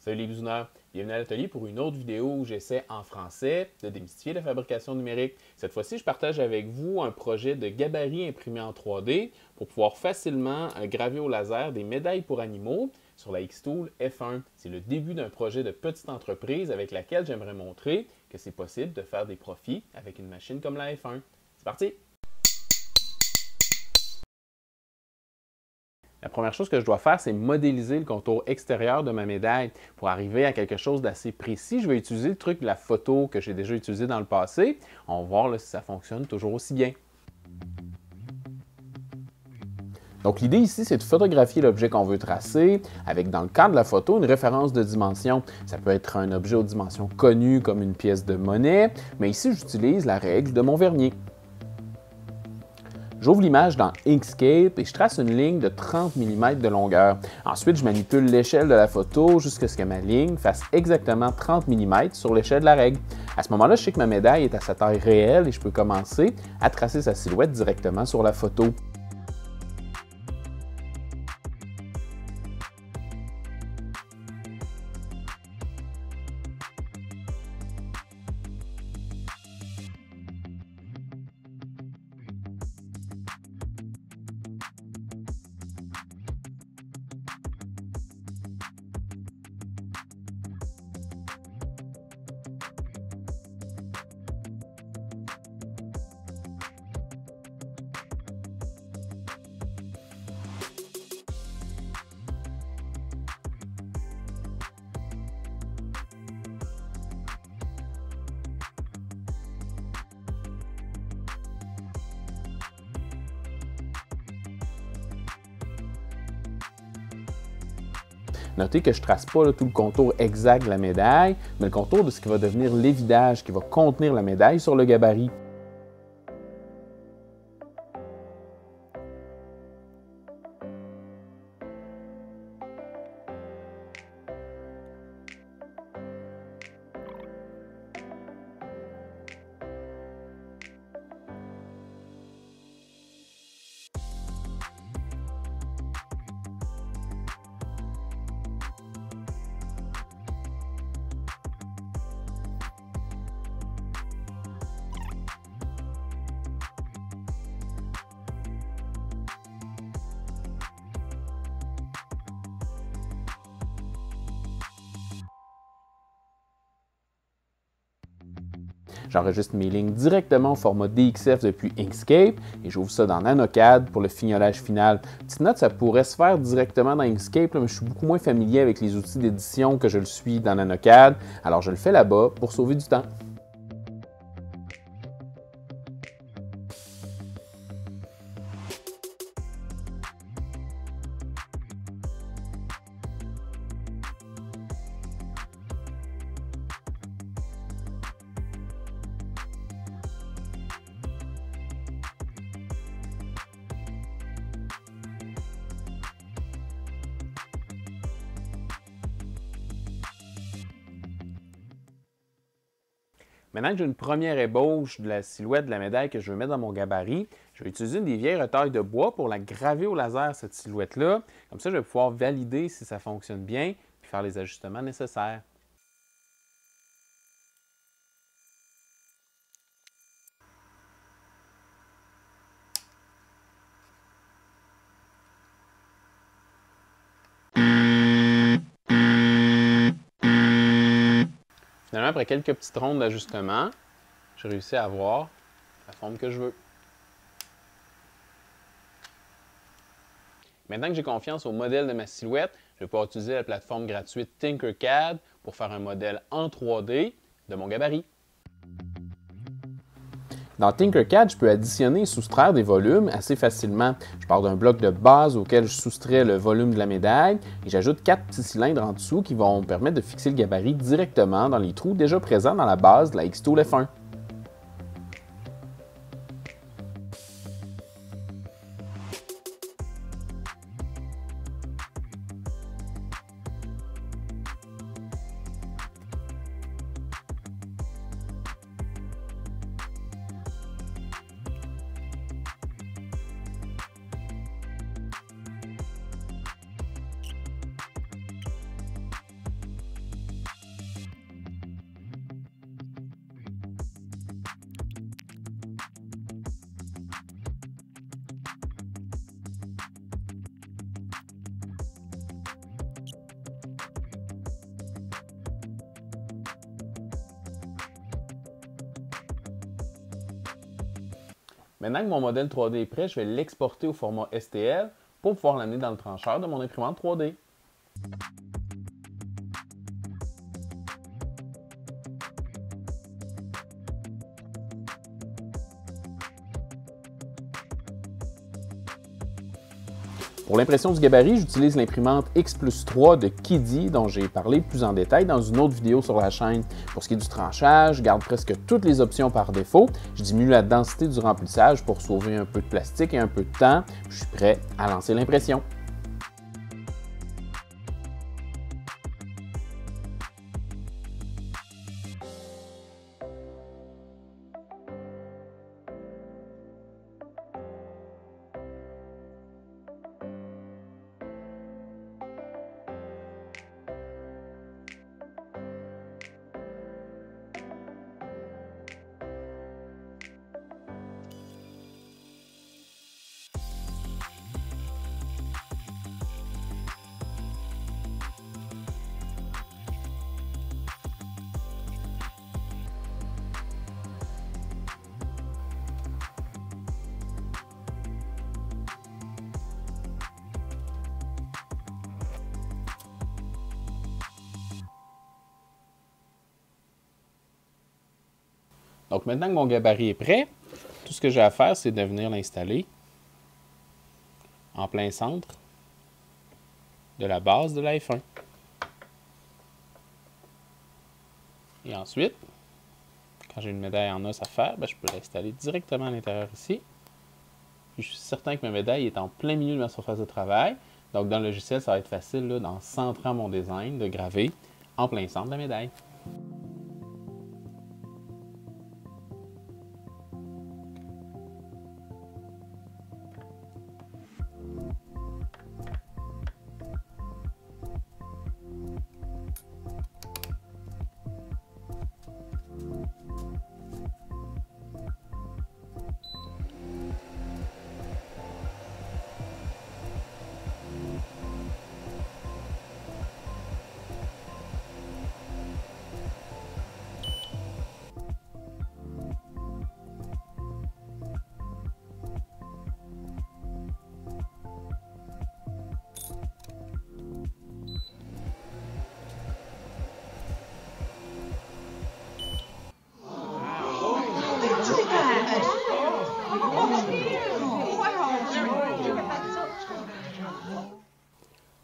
Salut les bisouneurs, bienvenue à l'atelier pour une autre vidéo où j'essaie en français de démystifier la fabrication numérique. Cette fois-ci, je partage avec vous un projet de gabarit imprimé en 3D pour pouvoir facilement graver au laser des médailles pour animaux sur la Xtool F1. C'est le début d'un projet de petite entreprise avec laquelle j'aimerais montrer que c'est possible de faire des profits avec une machine comme la F1. C'est parti! La première chose que je dois faire, c'est modéliser le contour extérieur de ma médaille. Pour arriver à quelque chose d'assez précis, je vais utiliser le truc de la photo que j'ai déjà utilisé dans le passé. On va voir là, si ça fonctionne toujours aussi bien. Donc l'idée ici, c'est de photographier l'objet qu'on veut tracer avec, dans le cadre de la photo, une référence de dimension. Ça peut être un objet aux dimensions connues comme une pièce de monnaie, mais ici, j'utilise la règle de Monvernier. J'ouvre l'image dans Inkscape et je trace une ligne de 30 mm de longueur. Ensuite, je manipule l'échelle de la photo jusqu'à ce que ma ligne fasse exactement 30 mm sur l'échelle de la règle. À ce moment-là, je sais que ma médaille est à sa taille réelle et je peux commencer à tracer sa silhouette directement sur la photo. Notez que je ne trace pas tout le contour exact de la médaille, mais le contour de ce qui va devenir l'évidage qui va contenir la médaille sur le gabarit. J'enregistre mes lignes directement au format DXF depuis Inkscape et j'ouvre ça dans NanoCAD pour le fignolage final. Petite note, ça pourrait se faire directement dans Inkscape, mais je suis beaucoup moins familier avec les outils d'édition que je le suis dans NanoCAD, alors je le fais là-bas pour sauver du temps. Maintenant que j'ai une première ébauche de la silhouette de la médaille que je veux mettre dans mon gabarit, je vais utiliser une des vieilles retailles de bois pour la graver au laser, cette silhouette-là. Comme ça, je vais pouvoir valider si ça fonctionne bien et faire les ajustements nécessaires. Finalement, après quelques petites rondes d'ajustement, j'ai réussi à avoir la forme que je veux. Maintenant que j'ai confiance au modèle de ma silhouette, je vais pouvoir utiliser la plateforme gratuite Tinkercad pour faire un modèle en 3D de mon gabarit. Dans Tinkercad, je peux additionner et soustraire des volumes assez facilement. Je pars d'un bloc de base auquel je soustrais le volume de la médaille et j'ajoute 4 petits cylindres en dessous qui vont me permettre de fixer le gabarit directement dans les trous déjà présents dans la base de la Xtool F1. Maintenant que mon modèle 3D est prêt, je vais l'exporter au format STL pour pouvoir l'amener dans le trancheur de mon imprimante 3D. Pour l'impression du gabarit, j'utilise l'imprimante X+3 de Kiddy, dont j'ai parlé plus en détail dans une autre vidéo sur la chaîne. Pour ce qui est du tranchage, je garde presque toutes les options par défaut. Je diminue la densité du remplissage pour sauver un peu de plastique et un peu de temps. Je suis prêt à lancer l'impression. Donc maintenant que mon gabarit est prêt, tout ce que j'ai à faire, c'est de venir l'installer en plein centre de la base de la F1. Et ensuite, quand j'ai une médaille en os à faire, je peux l'installer directement à l'intérieur ici. Puis je suis certain que ma médaille est en plein milieu de ma surface de travail. Donc dans le logiciel, ça va être facile, là, en centrant mon design, de graver en plein centre de la médaille.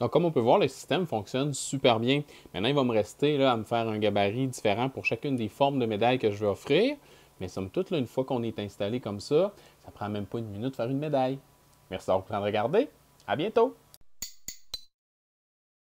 Donc, comme on peut voir, le système fonctionne super bien. Maintenant, il va me rester là, à me faire un gabarit différent pour chacune des formes de médailles que je vais offrir. Mais somme toute, là, une fois qu'on est installé comme ça prend même pas une minute de faire une médaille. Merci d'avoir pris le temps de regarder. À bientôt!